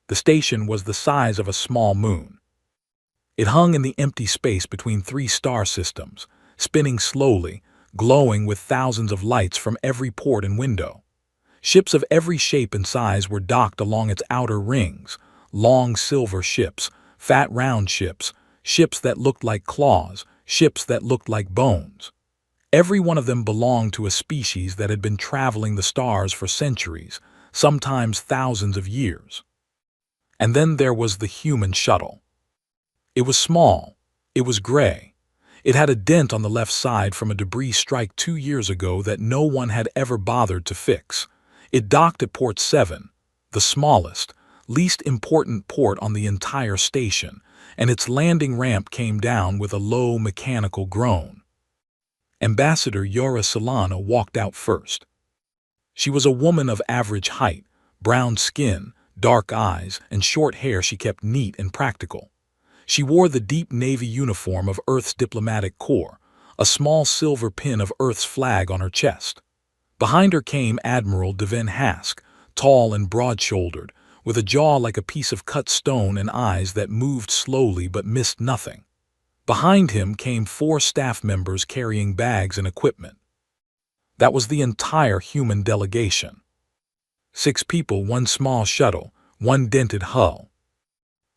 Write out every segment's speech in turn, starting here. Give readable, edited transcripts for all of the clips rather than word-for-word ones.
The station was the size of a small moon. It hung in the empty space between three star systems, spinning slowly, glowing with thousands of lights from every port and window. Ships of every shape and size were docked along its outer rings, long silver ships, fat round ships, ships that looked like claws, ships that looked like bones. Every one of them belonged to a species that had been traveling the stars for centuries, sometimes thousands of years. And then there was the human shuttle. It was small. It was gray. It had a dent on the left side from a debris strike 2 years ago that no one had ever bothered to fix. It docked at Port 7, the smallest, least important port on the entire station, and its landing ramp came down with a low mechanical groan. Ambassador Yara Solana walked out first. She was a woman of average height, brown skin, dark eyes, and short hair she kept neat and practical. She wore the deep navy uniform of Earth's diplomatic corps, a small silver pin of Earth's flag on her chest. Behind her came Admiral Devin Hask, tall and broad-shouldered, with a jaw like a piece of cut stone and eyes that moved slowly but missed nothing. Behind him came 4 staff members carrying bags and equipment. That was the entire human delegation. 6 people, 1 small shuttle, 1 dented hull.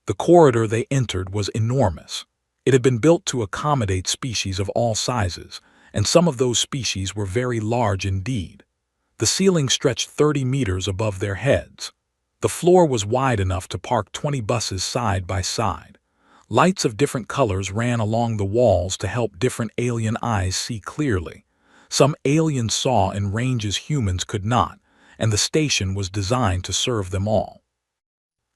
The corridor they entered was enormous. It had been built to accommodate species of all sizes, and some of those species were very large indeed. The ceiling stretched 30 meters above their heads. The floor was wide enough to park 20 buses side by side. Lights of different colors ran along the walls to help different alien eyes see clearly. Some aliens saw in ranges humans could not, and the station was designed to serve them all.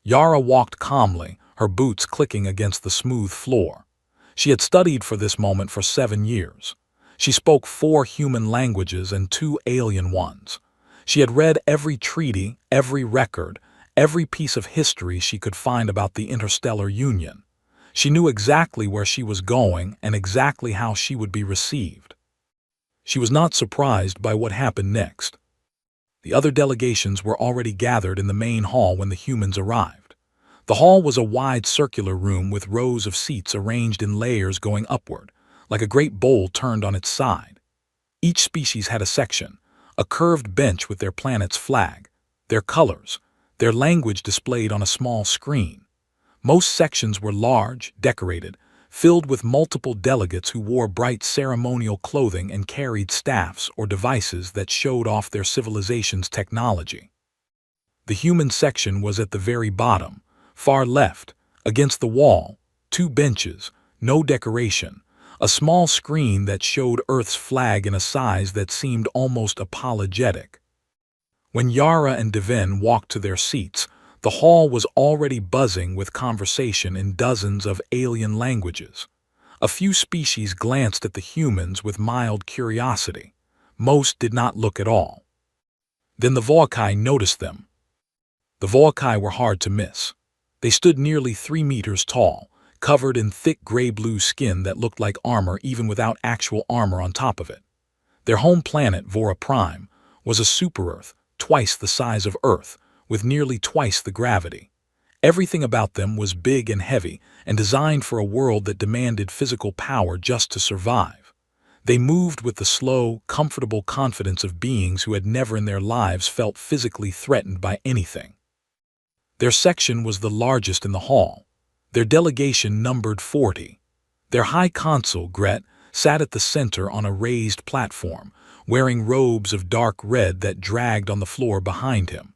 Yara walked calmly, her boots clicking against the smooth floor. She had studied for this moment for 7 years. She spoke 4 human languages and 2 alien ones. She had read every treaty, every record, every piece of history she could find about the Interstellar Union. She knew exactly where she was going and exactly how she would be received. She was not surprised by what happened next. The other delegations were already gathered in the main hall when the humans arrived. The hall was a wide circular room with rows of seats arranged in layers going upward, like a great bowl turned on its side. Each species had a section, a curved bench with their planet's flag, their colors, their language displayed on a small screen. Most sections were large, decorated, filled with multiple delegates who wore bright ceremonial clothing and carried staffs or devices that showed off their civilization's technology. The human section was at the very bottom, far left, against the wall, 2 benches, no decoration, a small screen that showed Earth's flag in a size that seemed almost apologetic. When Yara and Devin walked to their seats, the hall was already buzzing with conversation in dozens of alien languages. A few species glanced at the humans with mild curiosity. Most did not look at all. Then the Vokai noticed them. The Vokai were hard to miss. They stood nearly 3 meters tall, covered in thick gray-blue skin that looked like armor even without actual armor on top of it. Their home planet, Vora Prime, was a super-Earth, twice the size of Earth, with nearly twice the gravity. Everything about them was big and heavy and designed for a world that demanded physical power just to survive. They moved with the slow, comfortable confidence of beings who had never in their lives felt physically threatened by anything. Their section was the largest in the hall. Their delegation numbered 40. Their High Consul, Gret, sat at the center on a raised platform, wearing robes of dark red that dragged on the floor behind him.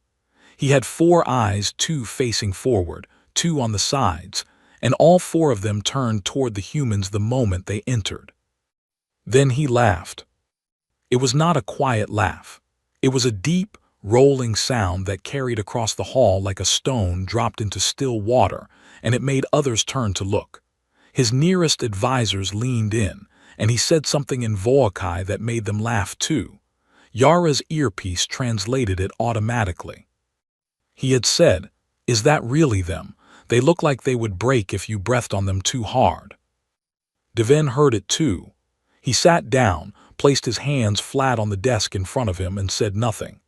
He had 4 eyes, 2 facing forward, 2 on the sides, and all 4 of them turned toward the humans the moment they entered. Then he laughed. It was not a quiet laugh. It was a deep, rolling sound that carried across the hall like a stone dropped into still water, and it made others turn to look. His nearest advisors leaned in, and he said something in Vokai that made them laugh too. Yara's earpiece translated it automatically. He had said, "Is that really them? They look like they would break if you breathed on them too hard." Devin heard it too. He sat down, placed his hands flat on the desk in front of him, and said nothing.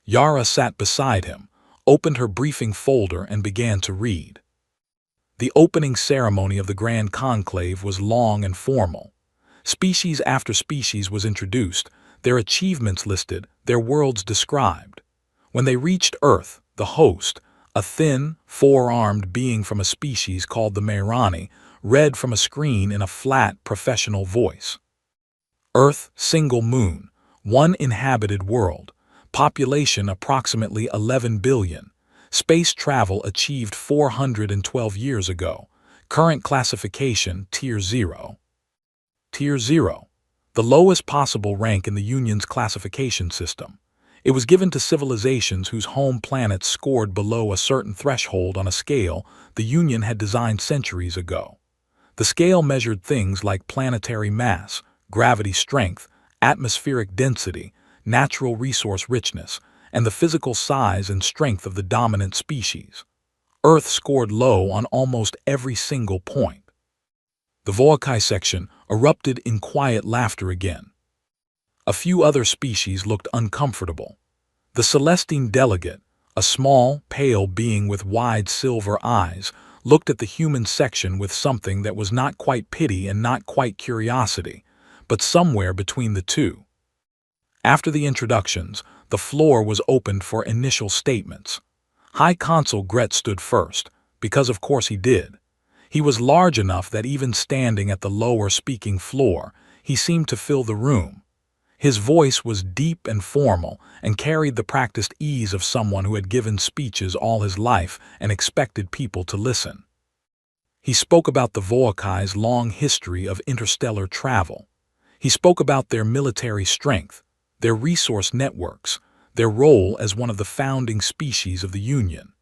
Yara sat beside him, opened her briefing folder and began to read. The opening ceremony of the Grand Conclave was long and formal. Species after species was introduced, their achievements listed, their worlds described. When they reached Earth, the host, a thin, four-armed being from a species called the Meirani, read from a screen in a flat, professional voice. Earth, single moon, one inhabited world, population approximately 11 billion. Space travel achieved 412 years ago. Current classification, Tier 0. Tier 0, the lowest possible rank in the Union's classification system. It was given to civilizations whose home planets scored below a certain threshold on a scale the Union had designed centuries ago. The scale measured things like planetary mass, gravity strength, atmospheric density, natural resource richness, and the physical size and strength of the dominant species. Earth scored low on almost every single point. The Voakai section erupted in quiet laughter again. A few other species looked uncomfortable. The Celestine delegate, a small, pale being with wide silver eyes, looked at the human section with something that was not quite pity and not quite curiosity, but somewhere between the two. After the introductions, the floor was opened for initial statements. High Consul Gret stood first, because of course he did. He was large enough that even standing at the lower speaking floor, he seemed to fill the room. His voice was deep and formal and carried the practiced ease of someone who had given speeches all his life and expected people to listen. He spoke about the Voakai's long history of interstellar travel. He spoke about their military strength, their resource networks, their role as one of the founding species of the Union.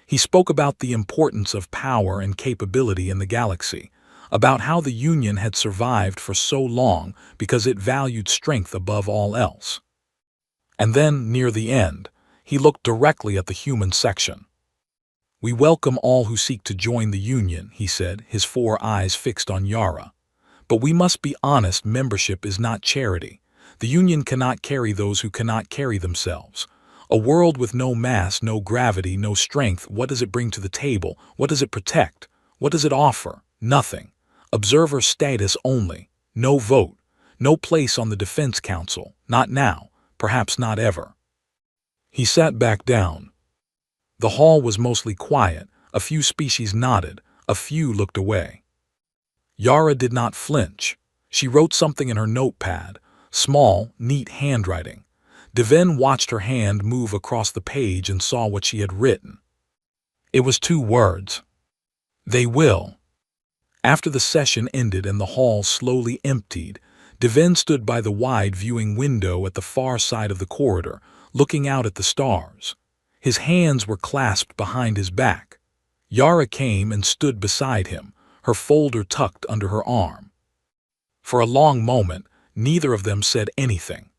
He spoke about the importance of power and capability in the galaxy, about how the Union had survived for so long because it valued strength above all else. And then, near the end, he looked directly at the human section. "We welcome all who seek to join the Union," he said, his four eyes fixed on Yara. "But we must be honest, membership is not charity. The Union cannot carry those who cannot carry themselves. A world with no mass, no gravity, no strength, what does it bring to the table? What does it protect? What does it offer? Nothing. Observer status only. No vote. No place on the Defense Council. Not now. Perhaps not ever." He sat back down. The hall was mostly quiet. A few species nodded. A few looked away. Yara did not flinch. She wrote something in her notepad. Small, neat handwriting. Devin watched her hand move across the page and saw what she had written. It was 2 words. "They will." After the session ended and the hall slowly emptied, Devin stood by the wide viewing window at the far side of the corridor, looking out at the stars. His hands were clasped behind his back. Yara came and stood beside him, her folder tucked under her arm. For a long moment, neither of them said anything.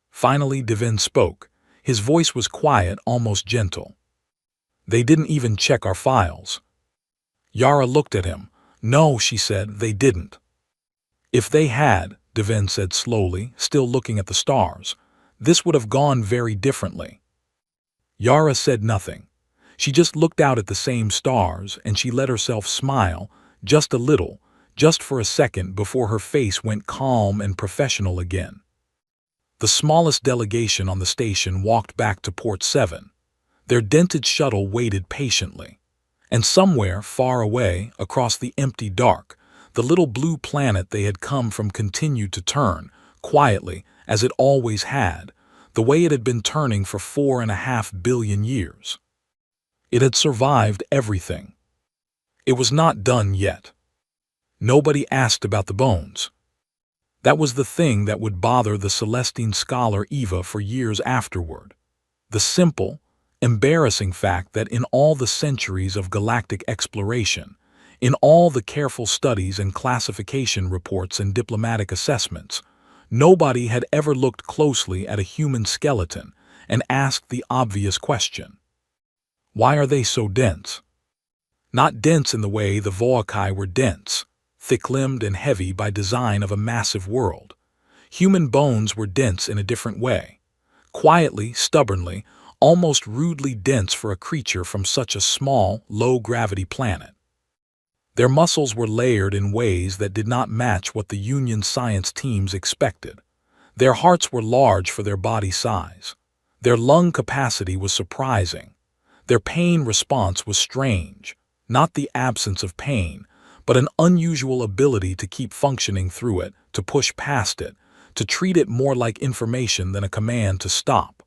Finally, Devin spoke. His voice was quiet, almost gentle. "They didn't even check our files." Yara looked at him. "No," she said, "they didn't." "If they had," Devin said slowly, still looking at the stars, "this would have gone very differently." Yara said nothing. She just looked out at the same stars, and she let herself smile, just a little, just for a second before her face went calm and professional again. The smallest delegation on the station walked back to Port 7. Their dented shuttle waited patiently. And somewhere, far away, across the empty dark, the little blue planet they had come from continued to turn, quietly, as it always had, the way it had been turning for 4.5 billion years. It had survived everything. It was not done yet. Nobody asked about the bones. That was the thing that would bother the Celestine scholar Eva for years afterward. The simple, embarrassing fact that in all the centuries of galactic exploration, in all the careful studies and classification reports and diplomatic assessments, nobody had ever looked closely at a human skeleton and asked the obvious question. Why are they so dense? Not dense in the way the Voakai were dense, thick-limbed and heavy by design of a massive world. Human bones were dense in a different way. Quietly, stubbornly, almost rudely dense for a creature from such a small, low-gravity planet. Their muscles were layered in ways that did not match what the Union science teams expected. Their hearts were large for their body size. Their lung capacity was surprising. Their pain response was strange, not the absence of pain, but an unusual ability to keep functioning through it, to push past it, to treat it more like information than a command to stop.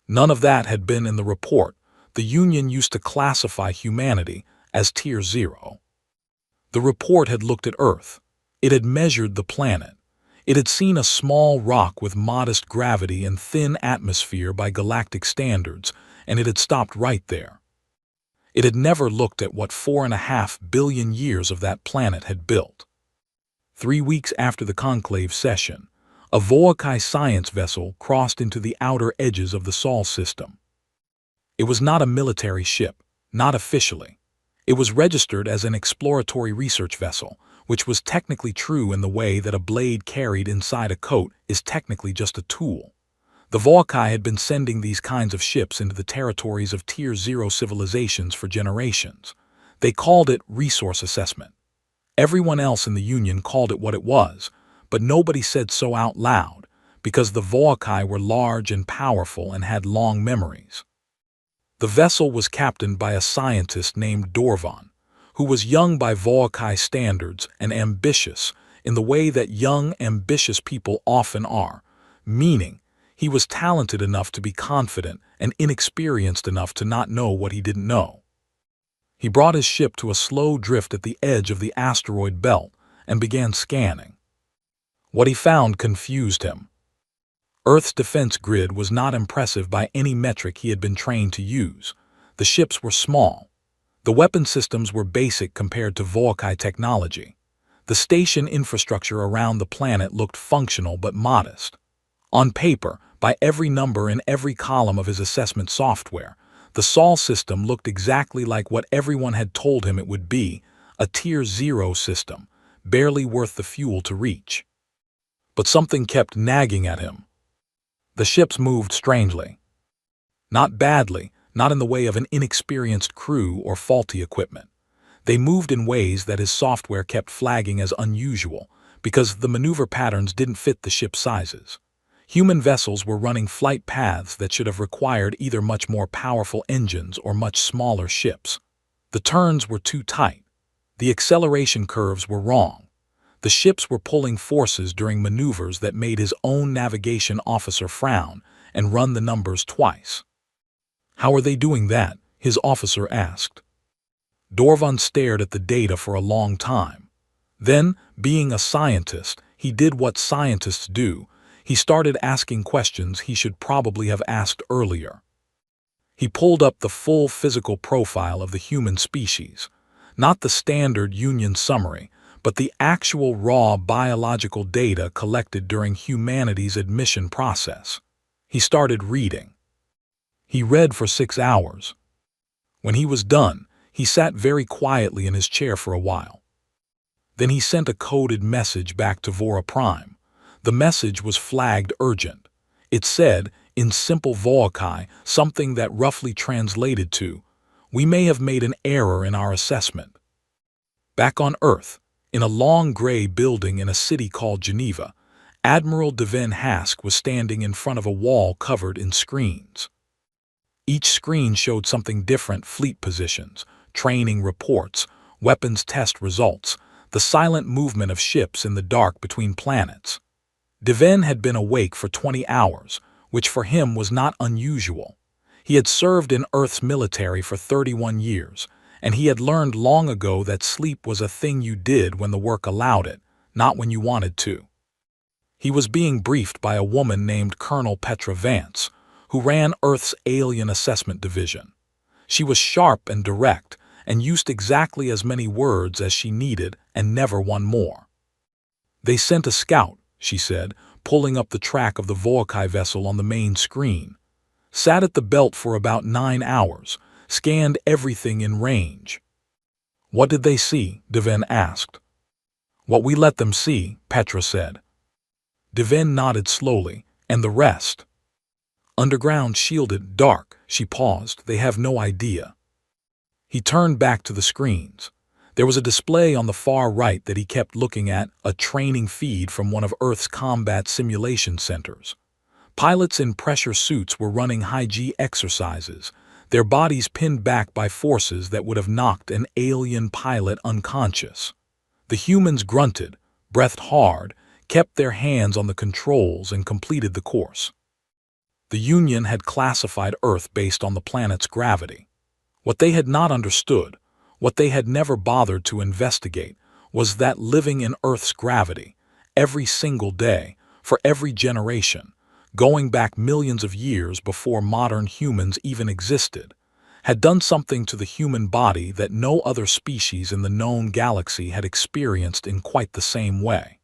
None of that had been in the report. The Union used to classify humanity as Tier 0. The report had looked at Earth. It had measured the planet. It had seen a small rock with modest gravity and thin atmosphere by galactic standards, and it had stopped right there. It had never looked at what 4.5 billion years of that planet had built. 3 weeks after the conclave session, a Volkai science vessel crossed into the outer edges of the Sol system. It was not a military ship, not officially. It was registered as an exploratory research vessel, which was technically true in the way that a blade carried inside a coat is technically just a tool. The Volkai had been sending these kinds of ships into the territories of Tier 0 civilizations for generations. They called it resource assessment. Everyone else in the Union called it what it was, but nobody said so out loud, because the Volkai were large and powerful and had long memories. The vessel was captained by a scientist named Dorvan, who was young by Volkai standards and ambitious in the way that young, ambitious people often are, meaning he was talented enough to be confident and inexperienced enough to not know what he didn't know. He brought his ship to a slow drift at the edge of the asteroid belt and began scanning. What he found confused him. Earth's defense grid was not impressive by any metric he had been trained to use. The ships were small. The weapon systems were basic compared to Volkai technology. The station infrastructure around the planet looked functional but modest. On paper, by every number in every column of his assessment software, the Sol system looked exactly like what everyone had told him it would be, a Tier 0 system, barely worth the fuel to reach. But something kept nagging at him. The ships moved strangely. Not badly, not in the way of an inexperienced crew or faulty equipment. They moved in ways that his software kept flagging as unusual, because the maneuver patterns didn't fit the ship sizes. Human vessels were running flight paths that should have required either much more powerful engines or much smaller ships. The turns were too tight. The acceleration curves were wrong. The ships were pulling forces during maneuvers that made his own navigation officer frown and run the numbers twice. "How are they doing that?" his officer asked. Dorvan stared at the data for a long time. Then, being a scientist, he did what scientists do. He started asking questions he should probably have asked earlier. He pulled up the full physical profile of the human species, not the standard Union summary, but the actual raw biological data collected during humanity's admission process. He started reading. He read for 6 hours. When he was done, he sat very quietly in his chair for a while. Then he sent a coded message back to Vora Prime. The message was flagged urgent. It said, in simple Volkai, something that roughly translated to, "We may have made an error in our assessment." Back on Earth, in a long gray building in a city called Geneva, Admiral Devin Hask was standing in front of a wall covered in screens. Each screen showed something different: fleet positions, training reports, weapons test results, the silent movement of ships in the dark between planets. Devin had been awake for 20 hours, which for him was not unusual. He had served in Earth's military for 31 years, and he had learned long ago that sleep was a thing you did when the work allowed it, not when you wanted to. He was being briefed by a woman named Colonel Petra Vance, who ran Earth's Alien Assessment Division. She was sharp and direct, and used exactly as many words as she needed and never one more. "They sent a scout," she said, pulling up the track of the Volkai vessel on the main screen. "Sat at the belt for about 9 hours. Scanned everything in range." "What did they see?" Devin asked. "What we let them see," Petra said. Devin nodded slowly. "And the rest?" Underground, shielded, dark. She paused. They have no idea. He turned back to the screens. There was a display on the far right that he kept looking at, a training feed from one of Earth's combat simulation centers. Pilots in pressure suits were running high-G exercises, their bodies pinned back by forces that would have knocked an alien pilot unconscious. The humans grunted, breathed hard, kept their hands on the controls, and completed the course. The Union had classified Earth based on the planet's gravity. What they had not understood, what they had never bothered to investigate, was that living in Earth's gravity, every single day, for every generation, going back millions of years before modern humans even existed, had done something to the human body that no other species in the known galaxy had experienced in quite the same way.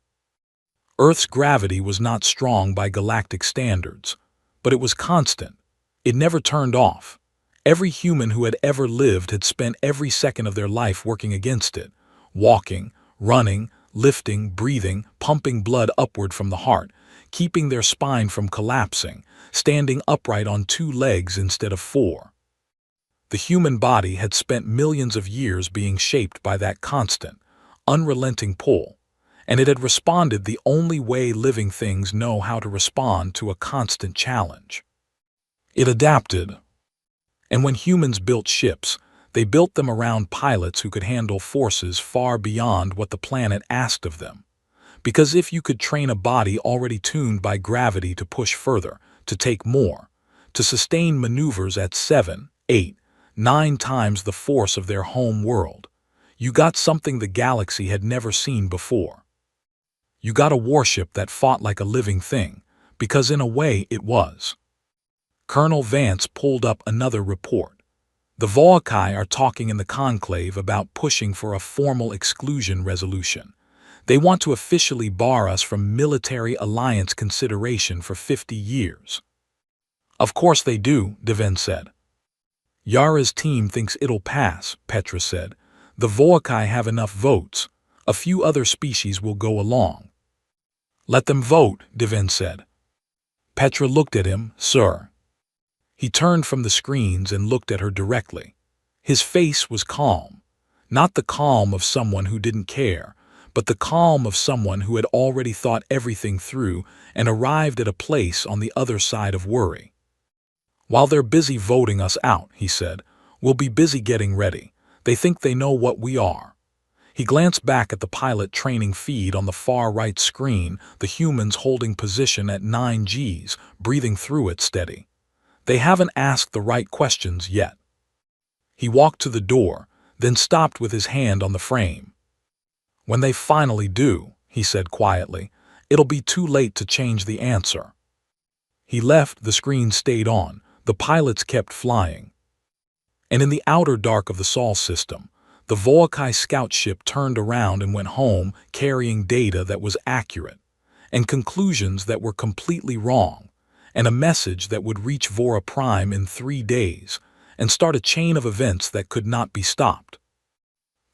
Earth's gravity was not strong by galactic standards, but it was constant. It never turned off. Every human who had ever lived had spent every second of their life working against it, walking, running, lifting, breathing, pumping blood upward from the heart, keeping their spine from collapsing, standing upright on 2 legs instead of 4. The human body had spent millions of years being shaped by that constant, unrelenting pull, and it had responded the only way living things know how to respond to a constant challenge. It adapted. And when humans built ships, they built them around pilots who could handle forces far beyond what the planet asked of them. Because if you could train a body already tuned by gravity to push further, to take more, to sustain maneuvers at 7, 8, 9 times the force of their home world, you got something the galaxy had never seen before. You got a warship that fought like a living thing, because in a way it was. Colonel Vance pulled up another report. The Volkai are talking in the conclave about pushing for a formal exclusion resolution. They want to officially bar us from military alliance consideration for 50 years. Of course they do, Devin said. Yara's team thinks it'll pass, Petra said. The Volkai have enough votes. A few other species will go along. Let them vote, Devin said. Petra looked at him. Sir. He turned from the screens and looked at her directly. His face was calm. Not the calm of someone who didn't care, but the calm of someone who had already thought everything through and arrived at a place on the other side of worry. While they're busy voting us out, he said, we'll be busy getting ready. They think they know what we are. He glanced back at the pilot training feed on the far right screen, the humans holding position at 9 Gs, breathing through it steady. They haven't asked the right questions yet. He walked to the door, then stopped with his hand on the frame. When they finally do, he said quietly, it'll be too late to change the answer. He left, the screen stayed on, the pilots kept flying. And in the outer dark of the Sol system, the Volkai scout ship turned around and went home carrying data that was accurate, and conclusions that were completely wrong, and a message that would reach Vora Prime in 3 days and start a chain of events that could not be stopped.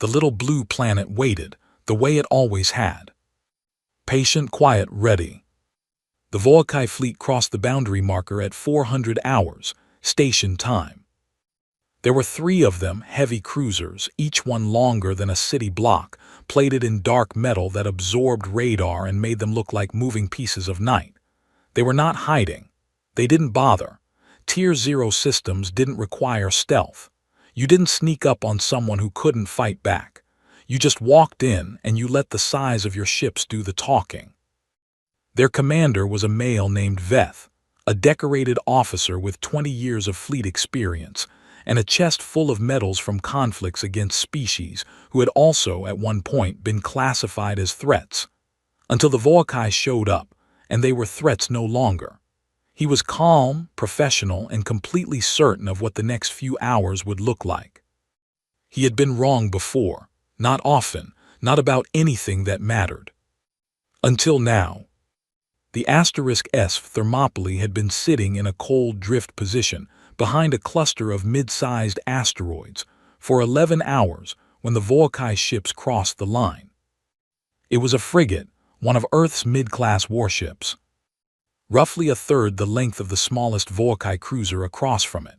The little blue planet waited, the way it always had. Patient, quiet, ready. The Volkai fleet crossed the boundary marker at 400 hours, station time. There were 3 of them, heavy cruisers, each one longer than a city block, plated in dark metal that absorbed radar and made them look like moving pieces of night. They were not hiding. They didn't bother. Tier 0 systems didn't require stealth. You didn't sneak up on someone who couldn't fight back. You just walked in and you let the size of your ships do the talking. Their commander was a male named Veth, a decorated officer with 20 years of fleet experience and a chest full of medals from conflicts against species who had also at one point been classified as threats, until the Volkai showed up and they were threats no longer. He was calm, professional, and completely certain of what the next few hours would look like. He had been wrong before, not often, not about anything that mattered. Until now. The *S Thermopylae had been sitting in a cold drift position behind a cluster of mid-sized asteroids for 11 hours when the Volkai ships crossed the line. It was a frigate, one of Earth's mid-class warships. roughly a third the length of the smallest Volkai cruiser across from it.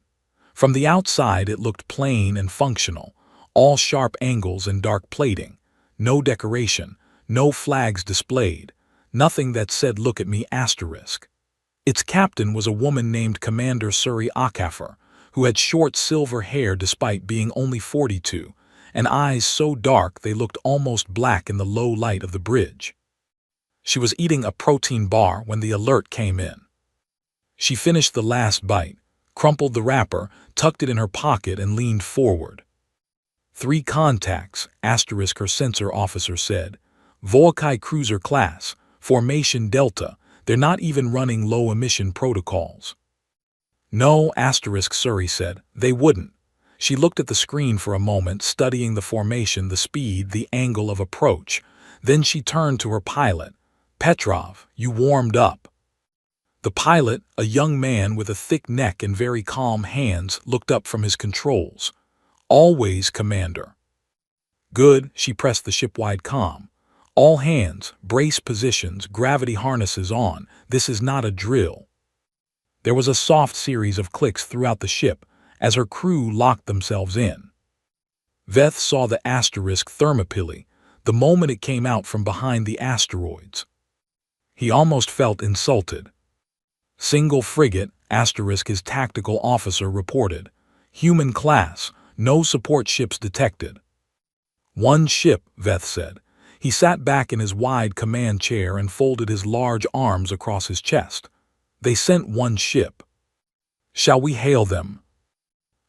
From the outside it looked plain and functional, all sharp angles and dark plating, no decoration, no flags displayed, nothing that said "Look at me." Its captain was a woman named Commander Suri Akafer, who had short silver hair despite being only 42, and eyes so dark they looked almost black in the low light of the bridge. She was eating a protein bar when the alert came in. She finished the last bite, crumpled the wrapper, tucked it in her pocket, and leaned forward. "3 contacts, asterisk," her sensor officer said. "Volkai cruiser class, formation Delta. They're not even running low-emission protocols." "No, asterisk," Suri said. "They wouldn't." She looked at the screen for a moment, studying the formation, the speed, the angle of approach. Then she turned to her pilot. "Petrov, you warmed up." The pilot, a young man with a thick neck and very calm hands, looked up from his controls. "Always, Commander." "Good." She pressed the ship-wide comm. "All hands, brace positions, gravity harnesses on. This is not a drill." There was a soft series of clicks throughout the ship as her crew locked themselves in. Veth saw the asterisk Thermopylae the moment it came out from behind the asteroids. He almost felt insulted. "Single frigate, asterisk," his tactical officer reported. "Human class, no support ships detected." "One ship," Veth said. He sat back in his wide command chair and folded his large arms across his chest. "They sent one ship. Shall we hail them?"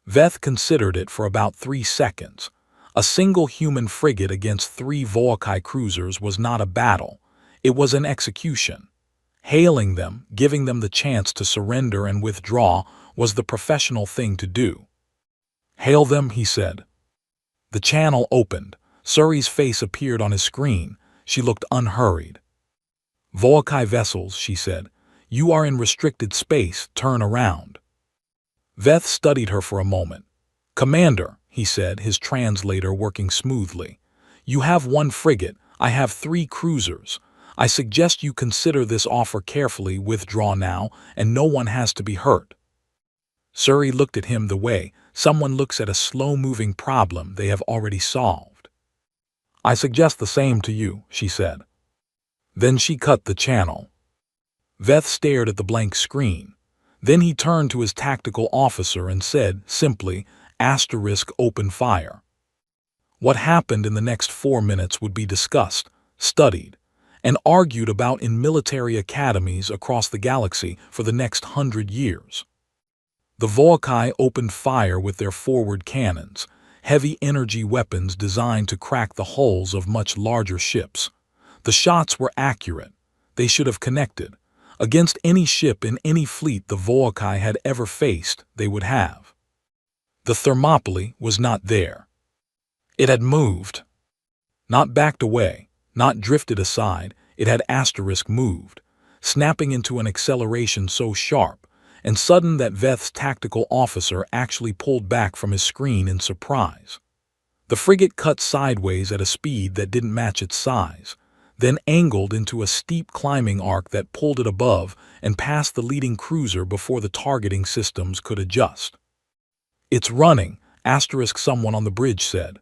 Veth considered it for about 3 seconds. A single human frigate against 3 Volkai cruisers was not a battle. It was an execution. Hailing them, giving them the chance to surrender and withdraw, was the professional thing to do. "Hail them," he said. The channel opened. Suri's face appeared on his screen. She looked unhurried. "Volkai vessels," she said. "You are in restricted space. Turn around." Veth studied her for a moment. "Commander," he said, his translator working smoothly. "You have 1 frigate. I have 3 cruisers. I suggest you consider this offer carefully. Withdraw now, and no one has to be hurt." Suri looked at him the way someone looks at a slow-moving problem they have already solved. "I suggest the same to you," she said. Then she cut the channel. Veth stared at the blank screen. Then he turned to his tactical officer and said, simply, asterisk open fire. What happened in the next 4 minutes would be discussed, studied, and argued about in military academies across the galaxy for the next 100 years. The Volkai opened fire with their forward cannons, heavy energy weapons designed to crack the hulls of much larger ships. The shots were accurate. They should have connected. Against any ship in any fleet the Volkai had ever faced, they would have. The Thermopylae was not there. It had moved. Not backed away, not drifted aside, it had asterisk moved, snapping into an acceleration so sharp and sudden that Veth's tactical officer actually pulled back from his screen in surprise. The frigate cut sideways at a speed that didn't match its size, then angled into a steep climbing arc that pulled it above and past the leading cruiser before the targeting systems could adjust. "It's running," asterisk someone on the bridge said.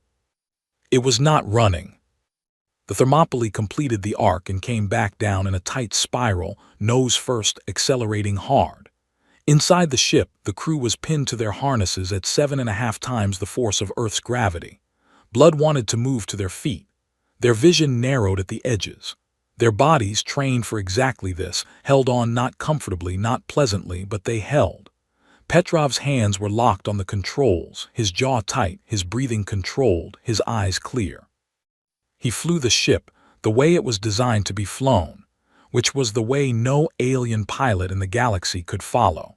It was not running. The Thermopylae completed the arc and came back down in a tight spiral, nose first, accelerating hard. Inside the ship, the crew was pinned to their harnesses at 7.5 times the force of Earth's gravity. Blood wanted to move to their feet. Their vision narrowed at the edges. Their bodies, trained for exactly this, held on not comfortably, not pleasantly, but they held. Petrov's hands were locked on the controls, his jaw tight, his breathing controlled, his eyes clear. He flew the ship the way it was designed to be flown, which was the way no alien pilot in the galaxy could follow.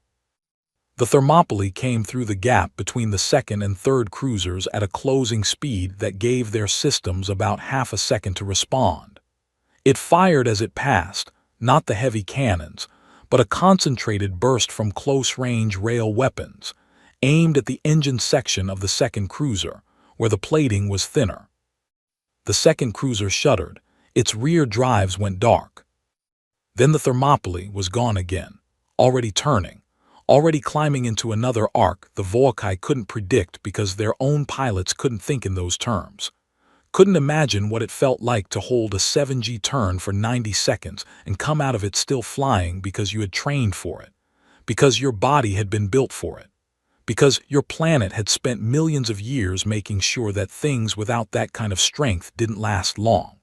The Thermopylae came through the gap between the second and third cruisers at a closing speed that gave their systems about half a second to respond. It fired as it passed, not the heavy cannons, but a concentrated burst from close-range rail weapons, aimed at the engine section of the second cruiser, where the plating was thinner. The second cruiser shuddered. Its rear drives went dark. Then the Thermopylae was gone again, already turning, already climbing into another arc the Volkai couldn't predict because their own pilots couldn't think in those terms. Couldn't imagine what it felt like to hold a 7G turn for 90 seconds and come out of it still flying because you had trained for it, because your body had been built for it, because your planet had spent millions of years making sure that things without that kind of strength didn't last long.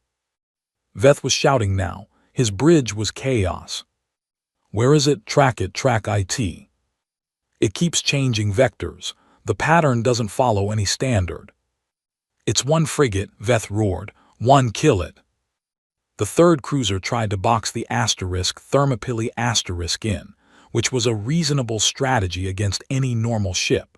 Veth was shouting now. His bridge was chaos. Where is it? Track it, track IT. It keeps changing vectors. The pattern doesn't follow any standard. It's one frigate, Veth roared. One, kill it. The third cruiser tried to box the Thermopylae in, which was a reasonable strategy against any normal ship.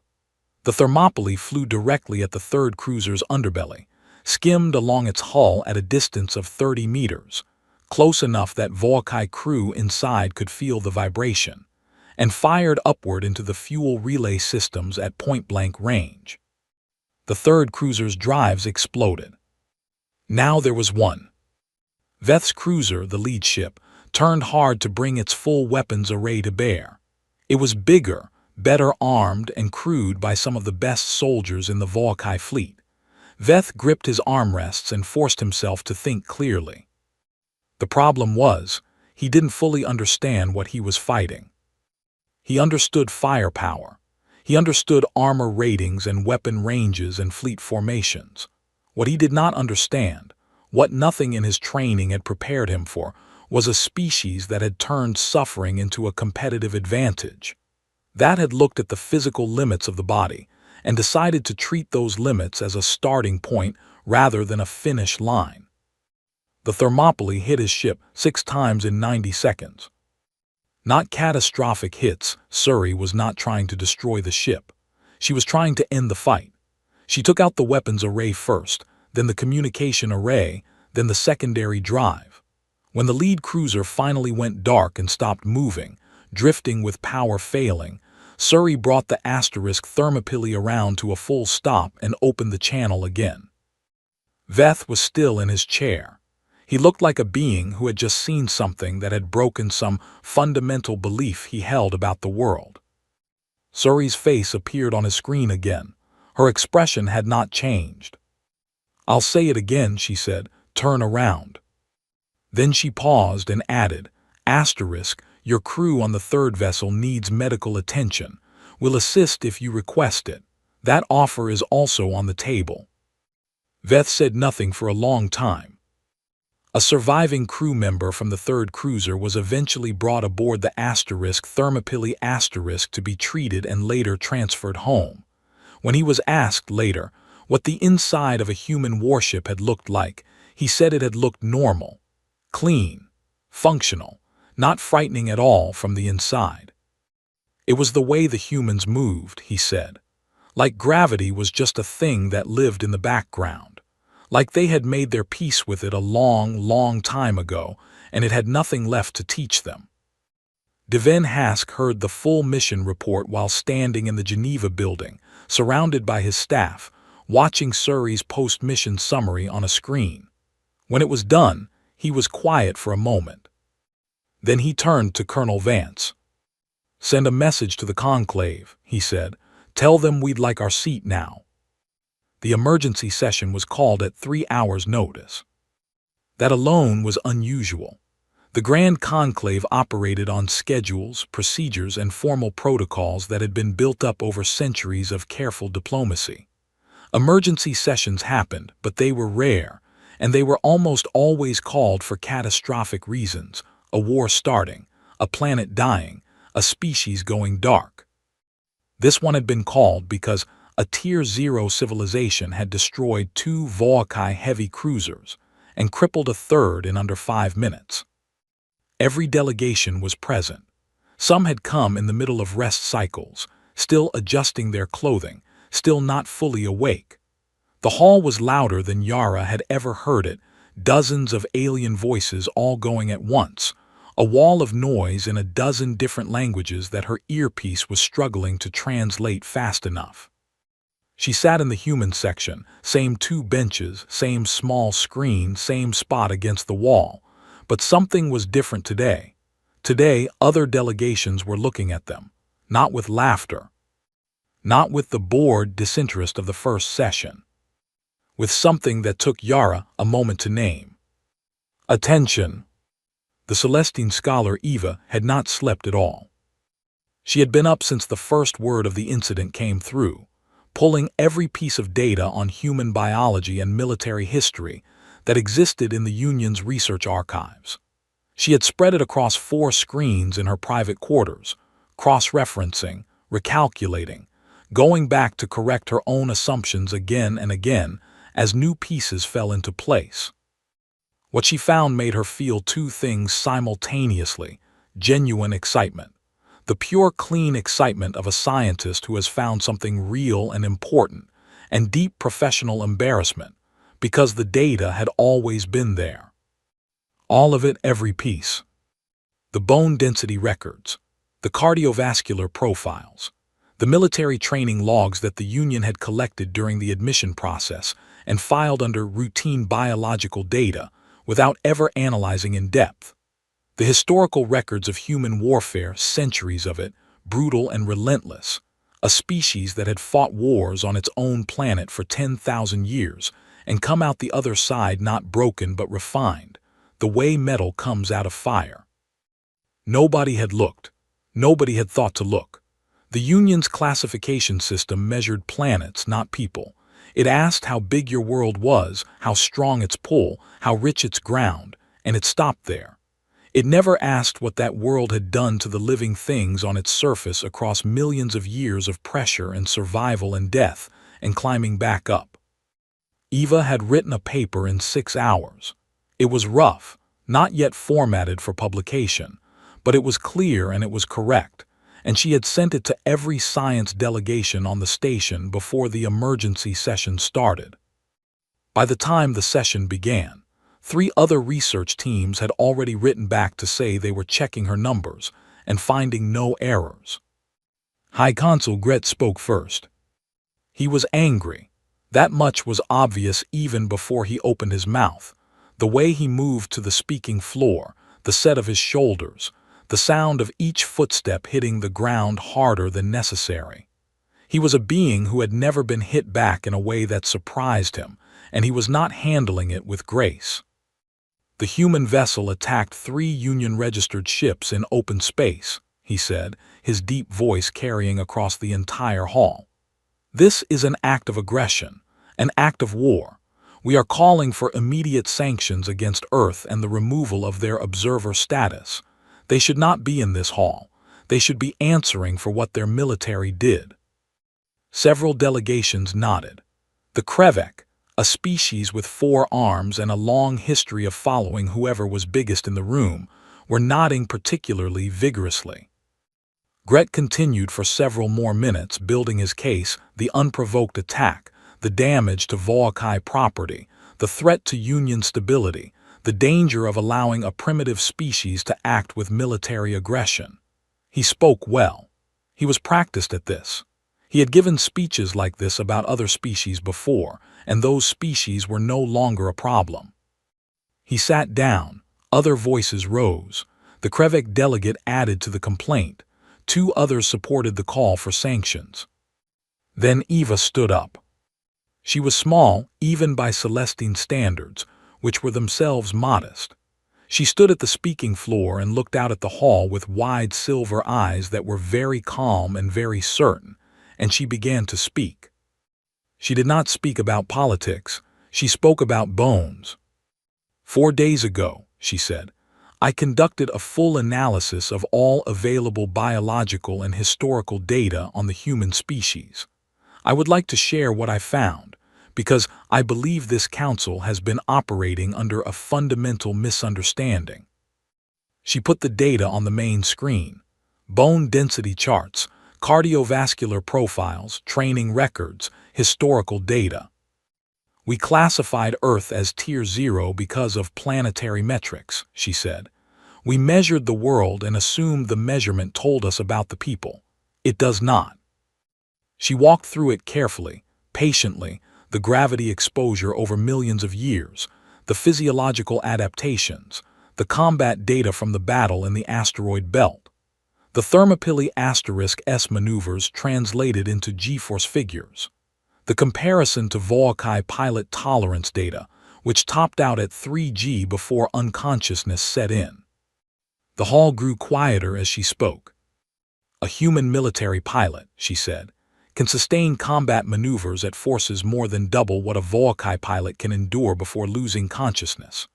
The Thermopylae flew directly at the third cruiser's underbelly, skimmed along its hull at a distance of 30 meters, close enough that Volkai crew inside could feel the vibration, and fired upward into the fuel relay systems at point-blank range. The third cruiser's drives exploded. Now there was one. Veth's cruiser, the lead ship, turned hard to bring its full weapons array to bear. It was bigger, better armed, and crewed by some of the best soldiers in the Volkai fleet. Veth gripped his armrests and forced himself to think clearly. The problem was, he didn't fully understand what he was fighting. He understood firepower. He understood armor ratings and weapon ranges and fleet formations. What he did not understand, what nothing in his training had prepared him for, was a species that had turned suffering into a competitive advantage. That had looked at the physical limits of the body and decided to treat those limits as a starting point rather than a finish line. The Thermopylae hit his ship 6 times in 90 seconds. Not catastrophic hits. Surrey was not trying to destroy the ship. She was trying to end the fight. She took out the weapons array first, then the communication array, then the secondary drive. When the lead cruiser finally went dark and stopped moving, drifting with power failing, Surrey brought the Thermopylae around to a full stop and opened the channel again. Veth was still in his chair. He looked like a being who had just seen something that had broken some fundamental belief he held about the world. Surrey's face appeared on his screen again. Her expression had not changed. "I'll say it again," she said. "Turn around." Then she paused and added, "Your crew on the third vessel needs medical attention. We'll assist if you request it. That offer is also on the table." Veth said nothing for a long time. A surviving crew member from the third cruiser was eventually brought aboard the Thermopylae to be treated and later transferred home. When he was asked later what the inside of a human warship had looked like, he said it had looked normal, clean, functional, not frightening at all from the inside. It was the way the humans moved, he said. Like gravity was just a thing that lived in the background. Like they had made their peace with it a long, long time ago, and it had nothing left to teach them. Devin Hask heard the full mission report while standing in the Geneva building, surrounded by his staff, watching Surrey's post-mission summary on a screen. When it was done, he was quiet for a moment. Then he turned to Colonel Vance. "Send a message to the conclave," he said. "Tell them we'd like our seat now." The emergency session was called at 3 hours' notice. That alone was unusual. The Grand Conclave operated on schedules, procedures, and formal protocols that had been built up over centuries of careful diplomacy. Emergency sessions happened, but they were rare, and they were almost always called for catastrophic reasons: a war starting, a planet dying, a species going dark. This one had been called because a Tier 0 civilization had destroyed 2 Volkai heavy cruisers and crippled a third in under 5 minutes. Every delegation was present. Some had come in the middle of rest cycles, still adjusting their clothing, still not fully awake. The hall was louder than Yara had ever heard it, dozens of alien voices all going at once, a wall of noise in a dozen different languages that her earpiece was struggling to translate fast enough. She sat in the human section, same 2 benches, same small screen, same spot against the wall, But something was different today. Today, other delegations were looking at them, not with laughter, not with the bored disinterest of the first session, with something that took Yara a moment to name. Attention! The Celestine scholar Eva had not slept at all. She had been up since the first word of the incident came through, pulling every piece of data on human biology and military history that existed in the Union's research archives. She had spread it across 4 screens in her private quarters, cross-referencing, recalculating, going back to correct her own assumptions again and again as new pieces fell into place. What she found made her feel 2 things simultaneously: genuine excitement, the pure, clean excitement of a scientist who has found something real and important, and deep professional embarrassment, because the data had always been there. All of it, every piece. The bone density records, the cardiovascular profiles, the military training logs that the Union had collected during the admission process and filed under routine biological data without ever analyzing in depth. The historical records of human warfare, centuries of it, brutal and relentless, a species that had fought wars on its own planet for 10,000 years and come out the other side not broken but refined, the way metal comes out of fire. Nobody had looked. Nobody had thought to look. The Union's classification system measured planets, not people. It asked how big your world was, how strong its pull, how rich its ground, and it stopped there. It never asked what that world had done to the living things on its surface across millions of years of pressure and survival and death and climbing back up. Eva had written a paper in 6 hours. It was rough, not yet formatted for publication, but it was clear and it was correct, and she had sent it to every science delegation on the station before the emergency session started. By the time the session began, 3 other research teams had already written back to say they were checking her numbers and finding no errors. High Consul Gret spoke first. He was angry. That much was obvious even before he opened his mouth. The way he moved to the speaking floor, the set of his shoulders, the sound of each footstep hitting the ground harder than necessary. He was a being who had never been hit back in a way that surprised him, and he was not handling it with grace. The human vessel attacked 3 Union-registered ships in open space, he said, his deep voice carrying across the entire hall. This is an act of aggression, an act of war. We are calling for immediate sanctions against Earth and the removal of their observer status. They should not be in this hall. They should be answering for what their military did. Several delegations nodded. The Krevek, a species with 4 arms and a long history of following whoever was biggest in the room, were nodding particularly vigorously. Gret continued for several more minutes, building his case: the unprovoked attack, the damage to Volkai property, the threat to Union stability, the danger of allowing a primitive species to act with military aggression. He spoke well. He was practiced at this. He had given speeches like this about other species before, and those species were no longer a problem. He sat down. Other voices rose. The Krevek delegate added to the complaint. 2 others supported the call for sanctions. Then Eva stood up. She was small, even by Celestine standards, which were themselves modest. She stood at the speaking floor and looked out at the hall with wide silver eyes that were very calm and very certain, and she began to speak. She did not speak about politics. She spoke about bones. 4 days ago, she said, I conducted a full analysis of all available biological and historical data on the human species. I would like to share what I found, because I believe this council has been operating under a fundamental misunderstanding. She put the data on the main screen: bone density charts, cardiovascular profiles, training records, historical data. We classified Earth as Tier 0 because of planetary metrics, she said. We measured the world and assumed the measurement told us about the people. It does not. She walked through it carefully, patiently: the gravity exposure over millions of years, the physiological adaptations, the combat data from the battle in the asteroid belt. The Thermopylae *S maneuvers translated into G-force figures. The comparison to Volkai pilot tolerance data, which topped out at 3G before unconsciousness set in. The hall grew quieter as she spoke. A human military pilot, she said, can sustain combat maneuvers at forces more than double what a Volkai pilot can endure before losing consciousness.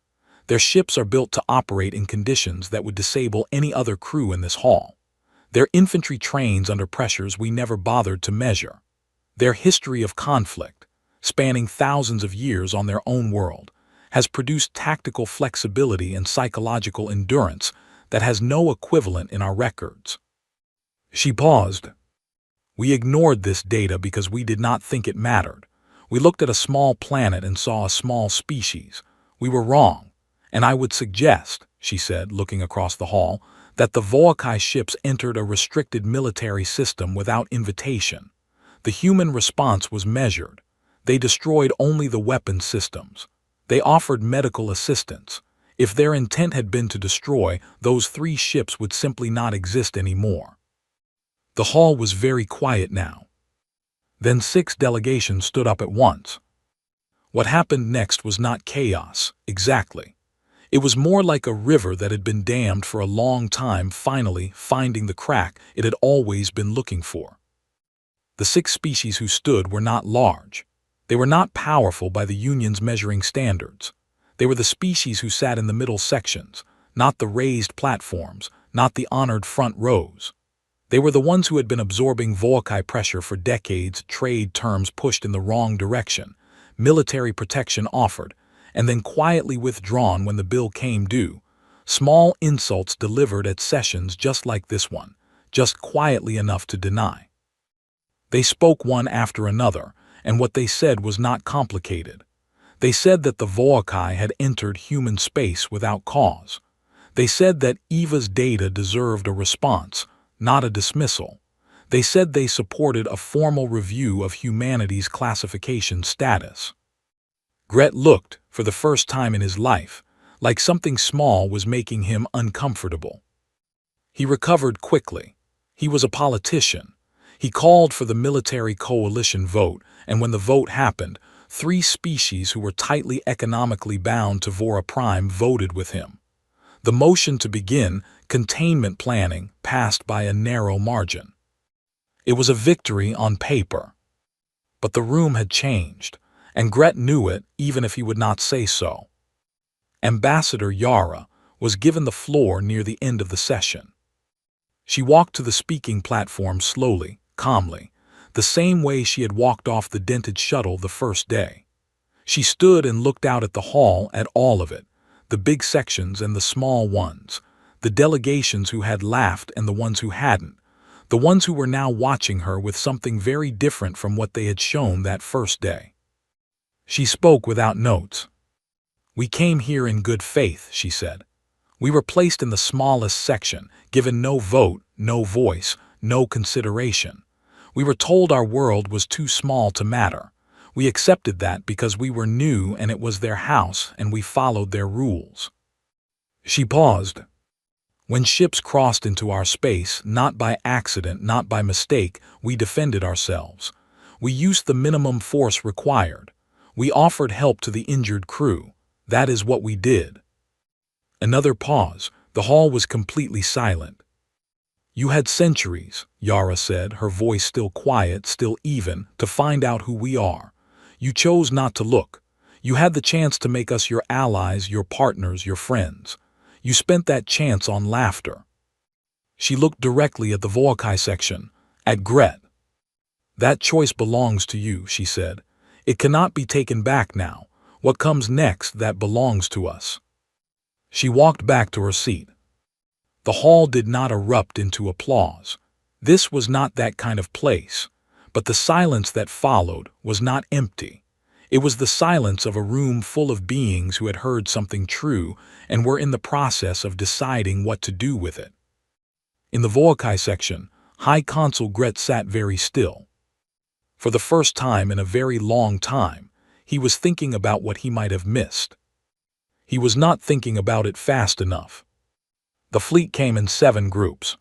Their ships are built to operate in conditions that would disable any other crew in this hall. Their infantry trains under pressures we never bothered to measure. Their history of conflict, spanning thousands of years on their own world, has produced tactical flexibility and psychological endurance that has no equivalent in our records. She paused. We ignored this data because we did not think it mattered. We looked at a small planet and saw a small species. We were wrong, and I would suggest, she said, looking across the hall, that the Volkai ships entered a restricted military system without invitation. The human response was measured. They destroyed only the weapon systems. They offered medical assistance. If their intent had been to destroy, those 3 ships would simply not exist anymore. The hall was very quiet now. Then 6 delegations stood up at once. What happened next was not chaos, exactly. It was more like a river that had been dammed for a long time finally finding the crack it had always been looking for. The 6 species who stood were not large. They were not powerful by the Union's measuring standards. They were the species who sat in the middle sections, not the raised platforms, not the honored front rows. They were the ones who had been absorbing Volkai pressure for decades, trade terms pushed in the wrong direction, military protection offered, and then quietly withdrawn when the bill came due. Small insults delivered at sessions just like this one, just quietly enough to deny. They spoke one after another, and what they said was not complicated. They said that the Volkai had entered human space without cause. They said that Eva's data deserved a response, not a dismissal. They said they supported a formal review of humanity's classification status. Gret looked, for the first time in his life, like something small was making him uncomfortable. He recovered quickly. He was a politician. He called for the military coalition vote, and when the vote happened, 3 species who were tightly economically bound to Vora Prime voted with him. The motion to begin containment planning passed by a narrow margin. It was a victory on paper. But the room had changed, and Gret knew it even if he would not say so. Ambassador Yara was given the floor near the end of the session. She walked to the speaking platform slowly, calmly, the same way she had walked off the dented shuttle the first day. She stood and looked out at the hall, at all of it, the big sections and the small ones, the delegations who had laughed and the ones who hadn't, the ones who were now watching her with something very different from what they had shown that first day. She spoke without notes. We came here in good faith, she said. We were placed in the smallest section, given no vote, no voice, no consideration. We were told our world was too small to matter. We accepted that because we were new and it was their house and we followed their rules. She paused. When ships crossed into our space, not by accident, not by mistake, we defended ourselves. We used the minimum force required. We offered help to the injured crew. That is what we did. Another pause. The hall was completely silent. You had centuries, Yara said, her voice still quiet, still even, to find out who we are. You chose not to look. You had the chance to make us your allies, your partners, your friends. You spent that chance on laughter. She looked directly at the Volkai section, at Gret. That choice belongs to you, she said. It cannot be taken back now. What comes next, that belongs to us. She walked back to her seat. The hall did not erupt into applause. This was not that kind of place. But the silence that followed was not empty. It was the silence of a room full of beings who had heard something true and were in the process of deciding what to do with it. In the Volkai section, High Consul Gret sat very still. For the first time in a very long time, he was thinking about what he might have missed. He was not thinking about it fast enough. The fleet came in 7 groups.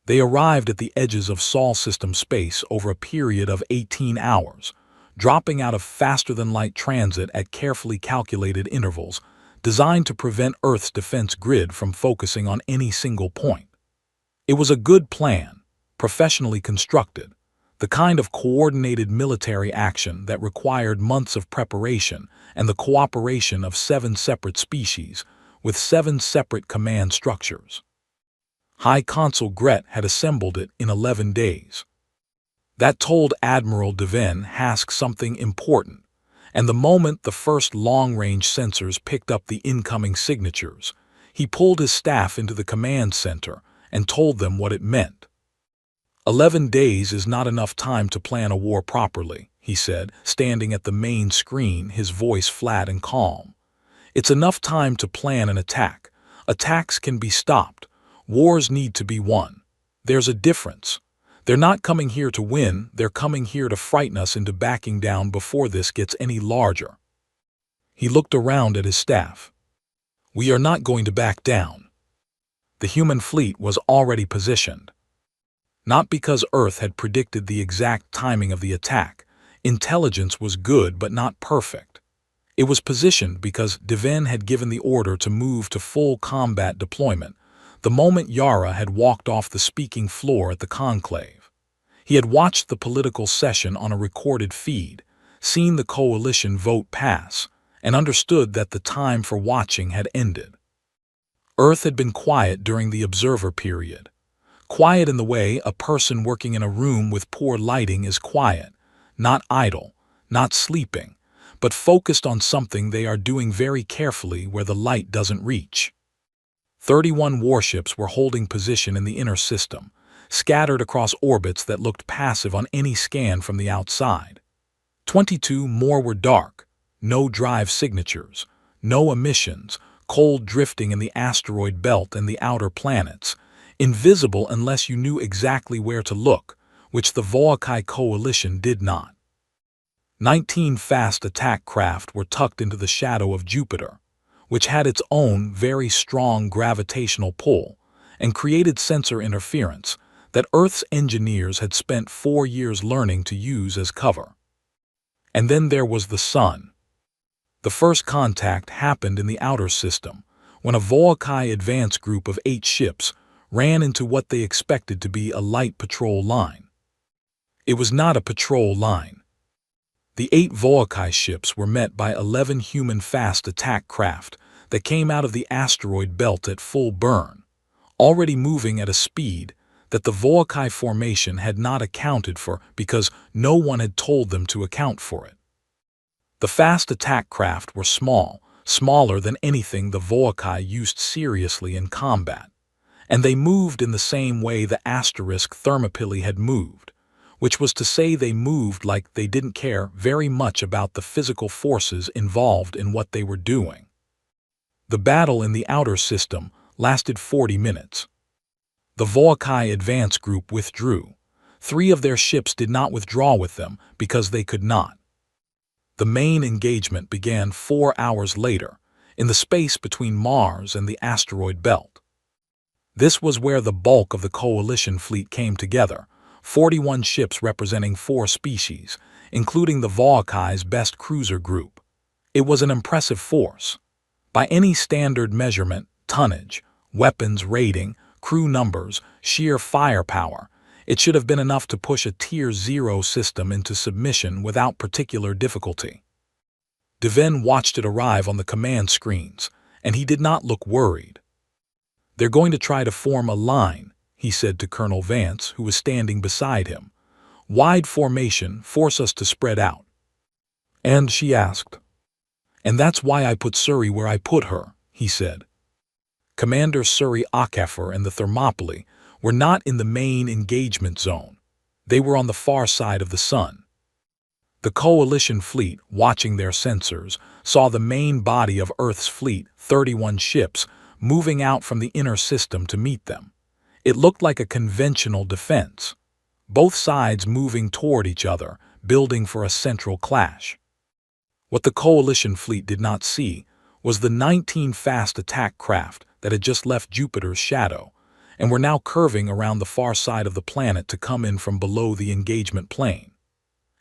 They arrived at the edges of Sol system space over a period of 18 hours, dropping out of faster-than-light transit at carefully calculated intervals, designed to prevent Earth's defense grid from focusing on any single point. It was a good plan, professionally constructed, the kind of coordinated military action that required months of preparation and the cooperation of 7 separate species, with 7 separate command structures. High Consul Gret had assembled it in 11 days. That told Admiral Devin Hask something important, and the moment the first long-range sensors picked up the incoming signatures, he pulled his staff into the command center and told them what it meant. 11 days is not enough time to plan a war properly, he said, standing at the main screen, his voice flat and calm. It's enough time to plan an attack. Attacks can be stopped. Wars need to be won. There's a difference. They're not coming here to win, they're coming here to frighten us into backing down before this gets any larger. He looked around at his staff. We are not going to back down. The human fleet was already positioned. Not because Earth had predicted the exact timing of the attack. Intelligence was good but not perfect. It was positioned because Devin had given the order to move to full combat deployment the moment Yara had walked off the speaking floor at the conclave. He had watched the political session on a recorded feed, seen the coalition vote pass, and understood that the time for watching had ended. Earth had been quiet during the observer period. Quiet in the way a person working in a room with poor lighting is quiet, not idle, not sleeping, but focused on something they are doing very carefully where the light doesn't reach. 31 warships were holding position in the inner system, scattered across orbits that looked passive on any scan from the outside. 22 more were dark, no drive signatures, no emissions, cold drifting in the asteroid belt and the outer planets, invisible unless you knew exactly where to look, which the Volkai coalition did not. 19 fast attack craft were tucked into the shadow of Jupiter, which had its own very strong gravitational pull and created sensor interference that Earth's engineers had spent 4 years learning to use as cover. And then there was the Sun. The first contact happened in the outer system, when a Volkai advance group of 8 ships ran into what they expected to be a light patrol line. It was not a patrol line. The 8 Volkai ships were met by 11 human fast attack craft that came out of the asteroid belt at full burn, already moving at a speed that the Volkai formation had not accounted for because no one had told them to account for it. The fast attack craft were small, smaller than anything the Volkai used seriously in combat, and they moved in the same way the asterisk Thermopylae had moved, which was to say they moved like they didn't care very much about the physical forces involved in what they were doing. The battle in the outer system lasted 40 minutes. The Volkai advance group withdrew. 3 of their ships did not withdraw with them because they could not. The main engagement began 4 hours later, in the space between Mars and the asteroid belt. This was where the bulk of the coalition fleet came together, 41 ships representing 4 species, including the Volkai's best cruiser group. It was an impressive force. By any standard measurement, tonnage, weapons rating, crew numbers, sheer firepower, it should have been enough to push a Tier 0 system into submission without particular difficulty. Devin watched it arrive on the command screens, and he did not look worried. They're going to try to form a line, he said to Colonel Vance, who was standing beside him. Wide formation, force us to spread out. And she asked. And that's why I put Suri where I put her, he said. Commander Suri Akafer and the Thermopylae were not in the main engagement zone. They were on the far side of the Sun. The coalition fleet, watching their sensors, saw the main body of Earth's fleet, 31 ships, moving out from the inner system to meet them. It looked like a conventional defense, both sides moving toward each other, building for a central clash. What the coalition fleet did not see was the 19 fast attack craft that had just left Jupiter's shadow and were now curving around the far side of the planet to come in from below the engagement plane.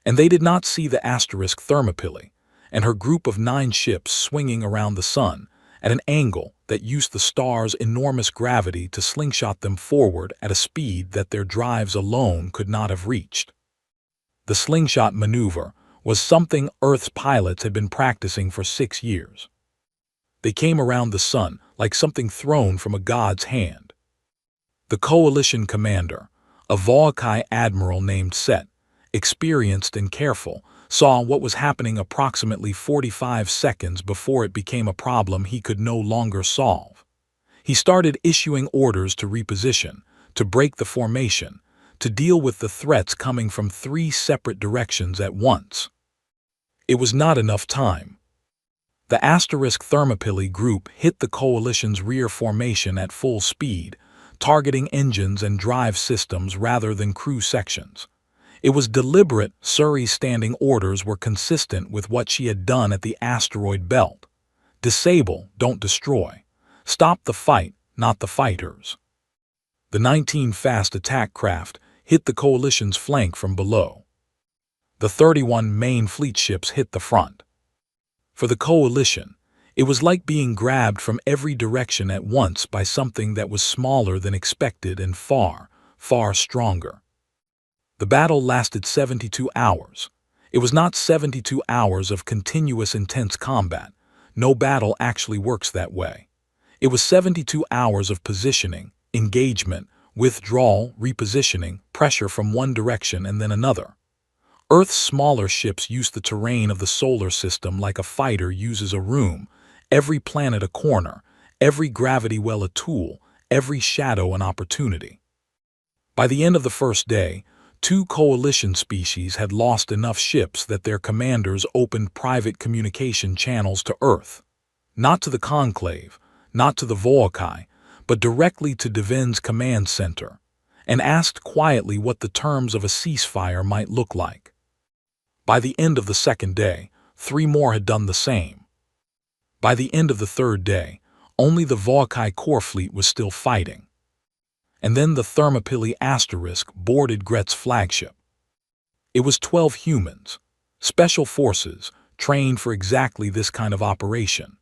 And they did not see the asterisk Thermopylae and her group of 9 ships swinging around the sun at an angle that used the star's enormous gravity to slingshot them forward at a speed that their drives alone could not have reached. The slingshot maneuver was something Earth's pilots had been practicing for 6 years. They came around the sun like something thrown from a god's hand. The coalition commander, a Volcae admiral named Set, experienced and careful, saw what was happening approximately 45 seconds before it became a problem he could no longer solve. He started issuing orders to reposition, to break the formation, to deal with the threats coming from 3 separate directions at once. It was not enough time. The asterisk Thermopylae group hit the coalition's rear formation at full speed, targeting engines and drive systems rather than crew sections. It was deliberate. Surrey's standing orders were consistent with what she had done at the asteroid belt. Disable, don't destroy. Stop the fight, not the fighters. The 19 fast attack craft hit the coalition's flank from below. The 31 main fleet ships hit the front. For the coalition, it was like being grabbed from every direction at once by something that was smaller than expected and far, far stronger. The battle lasted 72 hours. It was not 72 hours of continuous intense combat. No battle actually works that way. It was 72 hours of positioning, engagement, withdrawal, repositioning, pressure from one direction and then another. Earth's smaller ships used the terrain of the solar system like a fighter uses a room, every planet a corner, every gravity well a tool, every shadow an opportunity. By the end of the first day, 2 coalition species had lost enough ships that their commanders opened private communication channels to Earth, not to the Conclave, not to the Volcae, but directly to Devin's command center, and asked quietly what the terms of a ceasefire might look like. By the end of the second day, 3 more had done the same. By the end of the third day, only the Volcae core fleet was still fighting. And then the Thermopylae asterisk boarded Gret's flagship. It was 12 humans, special forces, trained for exactly this kind of operation.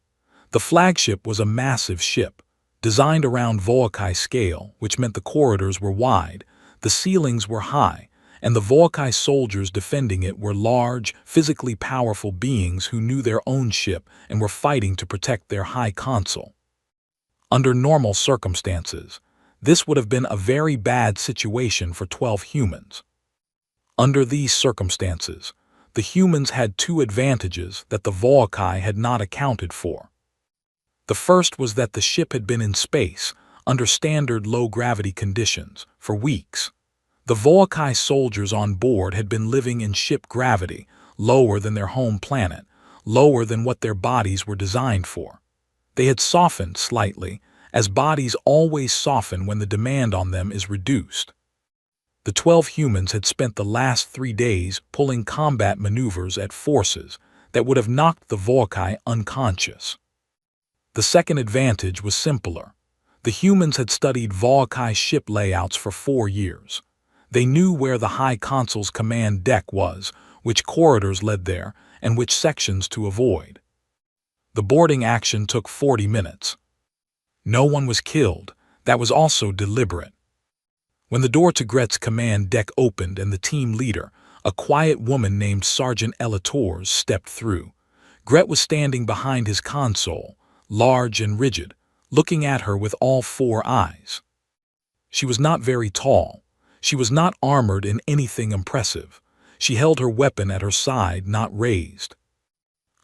The flagship was a massive ship, designed around Volcae scale, which meant the corridors were wide, the ceilings were high, and the Volcae soldiers defending it were large, physically powerful beings who knew their own ship and were fighting to protect their high consul. Under normal circumstances, this would have been a very bad situation for 12 humans. Under these circumstances, the humans had 2 advantages that the Volcae had not accounted for. The first was that the ship had been in space, under standard low-gravity conditions, for weeks. The Volcae soldiers on board had been living in ship gravity, lower than their home planet, lower than what their bodies were designed for. They had softened slightly, as bodies always soften when the demand on them is reduced. The 12 humans had spent the last 3 days pulling combat maneuvers at forces that would have knocked the Volcae unconscious. The second advantage was simpler. The humans had studied Volcae ship layouts for 4 years. They knew where the High Consul's command deck was, which corridors led there, and which sections to avoid. The boarding action took 40 minutes. No one was killed. That was also deliberate. When the door to Gret's command deck opened and the team leader, a quiet woman named Sergeant Elators, stepped through, Gret was standing behind his console, large and rigid, looking at her with all 4 eyes. She was not very tall. She was not armored in anything impressive. She held her weapon at her side, not raised.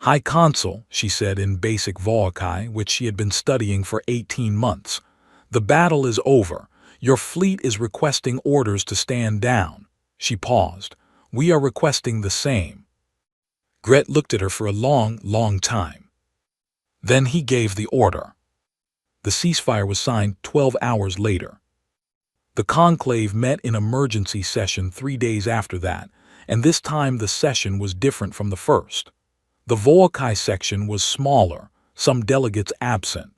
"High Consul," she said in basic Volcae, which she had been studying for 18 months. "The battle is over. Your fleet is requesting orders to stand down." She paused. "We are requesting the same." Gret looked at her for a long, long time. Then he gave the order. The ceasefire was signed 12 hours later. The conclave met in emergency session 3 days after that, and this time the session was different from the first. The Volcae section was smaller, some delegates absent.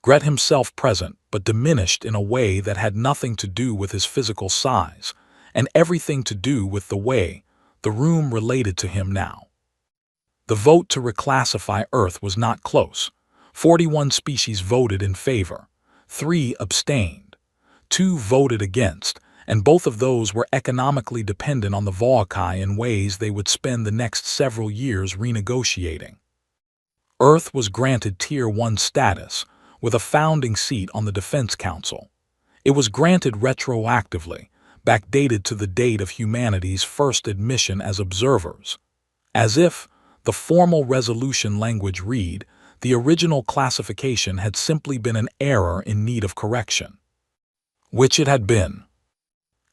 Gret himself present, but diminished in a way that had nothing to do with his physical size, and everything to do with the way the room related to him now. The vote to reclassify Earth was not close. 41 species voted in favor, 3 abstained, 2 voted against, and both of those were economically dependent on the Volcae in ways they would spend the next several years renegotiating. Earth was granted Tier 1 status, with a founding seat on the Defense Council. It was granted retroactively, backdated to the date of humanity's first admission as observers. As if, the formal resolution language read, the original classification had simply been an error in need of correction. Which it had been.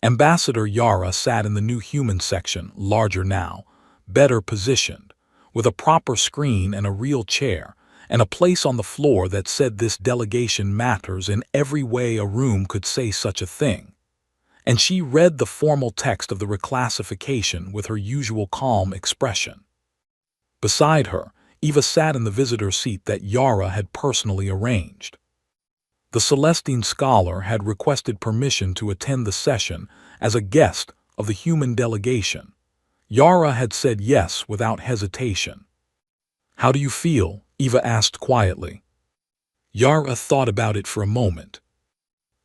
Ambassador Yara sat in the new human section, larger now, better positioned, with a proper screen and a real chair, and a place on the floor that said this delegation matters in every way a room could say such a thing. And she read the formal text of the reclassification with her usual calm expression. Beside her, Eva sat in the visitor seat that Yara had personally arranged. The Celestine scholar had requested permission to attend the session as a guest of the human delegation. Yara had said yes without hesitation. "How do you feel?" Eva asked quietly. Yara thought about it for a moment.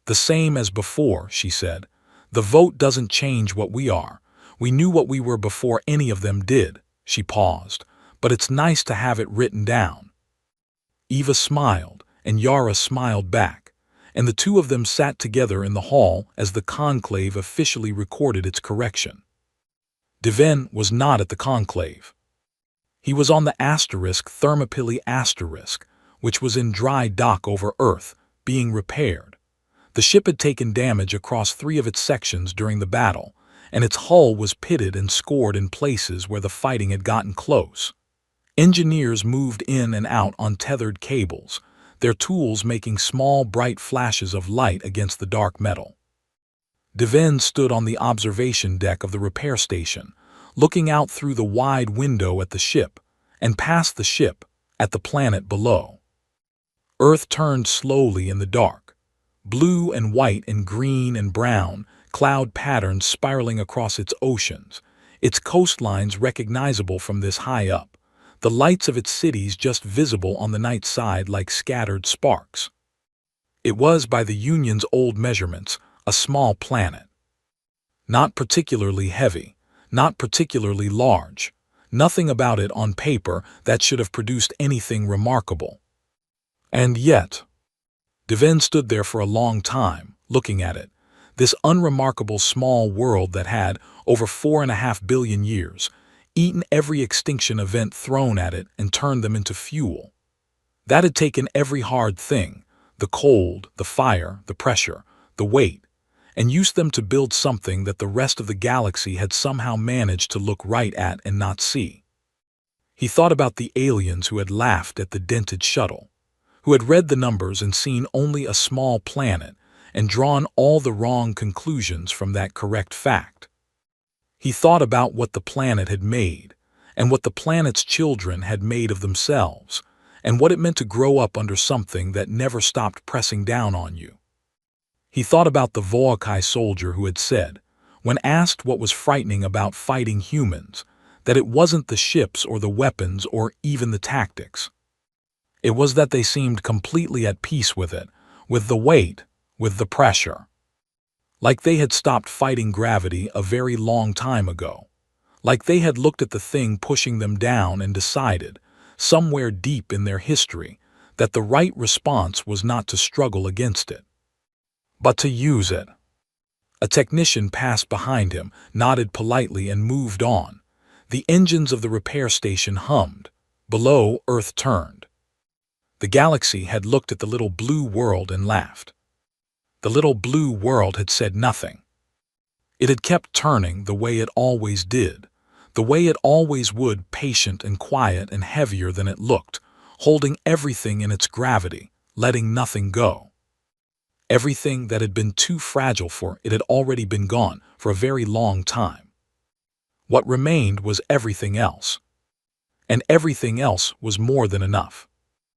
"The same as before," she said. "The vote doesn't change what we are. We knew what we were before any of them did." She paused. "But it's nice to have it written down." Eva smiled, and Yara smiled back, and the two of them sat together in the hall as the conclave officially recorded its correction. Devin was not at the conclave. He was on the Thermopylae asterisk, which was in dry dock over Earth, being repaired. The ship had taken damage across 3 of its sections during the battle, and its hull was pitted and scored in places where the fighting had gotten close. Engineers moved in and out on tethered cables, their tools making small, bright flashes of light against the dark metal. Devin stood on the observation deck of the repair station, looking out through the wide window at the ship, and past the ship, at the planet below. Earth turned slowly in the dark, blue and white and green and brown, cloud patterns spiraling across its oceans, its coastlines recognizable from this high up, the lights of its cities just visible on the night side like scattered sparks. It was, by the Union's old measurements, a small planet. Not particularly heavy, not particularly large, nothing about it on paper that should have produced anything remarkable. And yet, Devin stood there for a long time, looking at it, this unremarkable small world that had, over 4.5 billion years, eaten every extinction event thrown at it and turned them into fuel. That had taken every hard thing, the cold, the fire, the pressure, the weight, and used them to build something that the rest of the galaxy had somehow managed to look right at and not see. He thought about the aliens who had laughed at the dented shuttle, who had read the numbers and seen only a small planet and drawn all the wrong conclusions from that correct fact. He thought about what the planet had made, and what the planet's children had made of themselves, and what it meant to grow up under something that never stopped pressing down on you. He thought about the Volcae soldier who had said, when asked what was frightening about fighting humans, that it wasn't the ships or the weapons or even the tactics. It was that they seemed completely at peace with it, with the weight, with the pressure. Like they had stopped fighting gravity a very long time ago. Like they had looked at the thing pushing them down and decided, somewhere deep in their history, that the right response was not to struggle against it, but to use it. A technician passed behind him, nodded politely, and moved on. The engines of the repair station hummed. Below, Earth turned. The galaxy had looked at the little blue world and laughed. The little blue world had said nothing. It had kept turning the way it always did, the way it always would, patient and quiet and heavier than it looked, holding everything in its gravity, letting nothing go. Everything that had been too fragile for it had already been gone for a very long time. What remained was everything else. And everything else was more than enough.